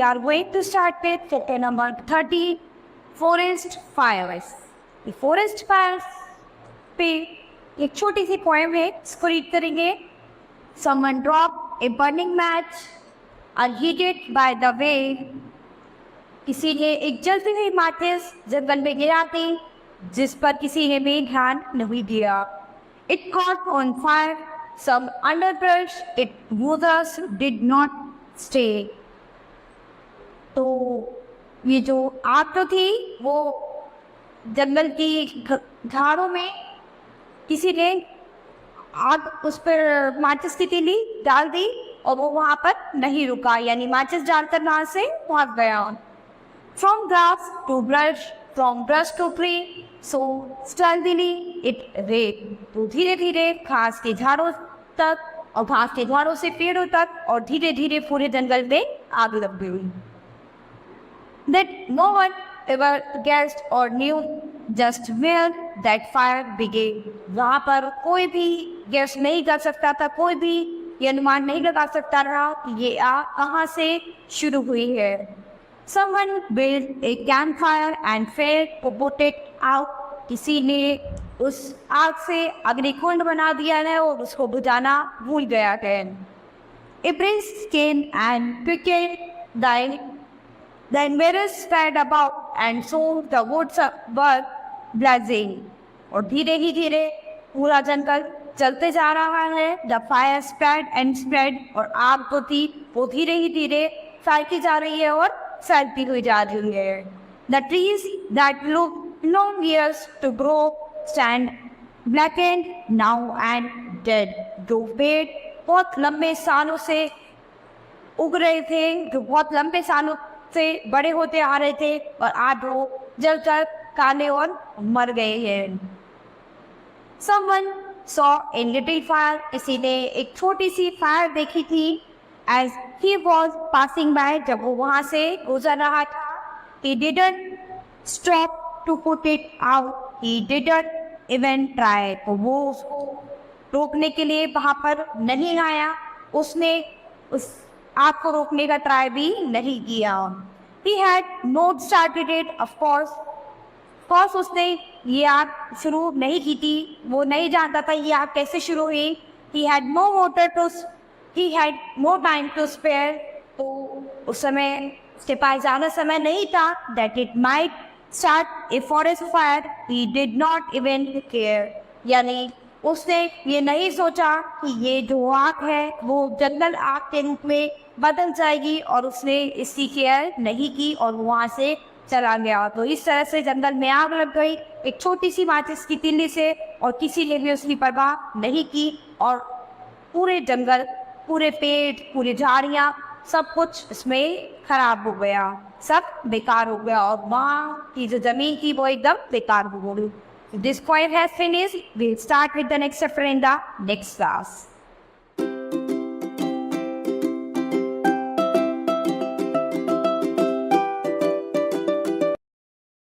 are going to start with chapter number 30, Forest Fires. ये forest fires पे एक छोटी सी पोएम है, इसको रीड करेंगे. Someone dropped a burning match unheeded by the way. किसी ने एक जलती हुई माचिस जंगल में गिरा दी जिस पर किसी ने भी ध्यान नहीं दिया. It caught on fire. Some underbrush. Its users did not stay. तो ये जो आग तो थी वो जंगल की झाड़ों में किसी ने आग उस पर माचिस की तीली डाल दी और वो वहाँ पर नहीं रुका, यानी माचिस डालकर वहाँ से भाग गया. From grass to brush, from brush to tree, so stealthily it ran. तो धीरे धीरे घास के झाड़ों तक और घास के झाड़ों से पेड़ों तक और धीरे धीरे पूरे जंगल में आग लग गई. That no one ever guessed or knew just where that fire began. वहाँ पर कोई भी गेस नहीं कर सकता था, कोई भी ये अनुमान नहीं लगा सकता रहा कि ये आग कहाँ से शुरू हुई है. Someone built a campfire and failed to put it out. किसी ने उस आग से अग्निकुंड बना दिया है और उसको बुझाना भूल गया है. A breeze came and quickened the mirrors spread about and so the woods were blazing. और धीरे ही धीरे पूरा जंगल चलते जा रहा है. The fire spread and spread. और आग तो थी वो धीरे ही धीरे फैलती जा रही है और फैलती हुई जा रही है. The trees that looked long years to grow stand blackened now and dead. जो पेड़ बहुत लंबे सालों से उग रहे थे, जो बहुत लंबे सालों से बड़े होते आ रहे थे और आज वो जलकर काले और मर गए हैं. Someone saw a little fire. किसी ने एक छोटी सी फायर देखी थी. As he was passing by, जब वो वहाँ से गुजर रहा था. He didn't stop to put it out. He didn't even try. तो वो उसको रोकने के लिए वहाँ पर नहीं आया. उसने उस आग को रोकने का ट्राई भी नहीं किया. He had not started it, of course. उसने ये आग शुरू नहीं की थी. वो नहीं जानता था ये आग कैसे शुरू हुई. He had no water to He had no time to spare. तो उस समय उसके पास ज़्यादा समय नहीं था. That it might start a forest fire. He did not even care. यानी उसने ये नहीं सोचा कि ये जो आग है वो जंगल आग के रूप में बदल जाएगी और उसने इसकी केयर नहीं की और वहाँ से चला गया. तो इस तरह से जंगल में आग लग गई एक छोटी सी माचिस की तीली से और किसी ने भी उसकी परवाह नहीं की और पूरे जंगल, पूरे पेड़, पूरी झाड़ियाँ सब कुछ इसमें खराब हो गया, सब बेकार हो गया और वहाँ की जो जमीन थी वो एकदम बेकार हो गई. This poem has finished. We'll start with the next chapter in the next class.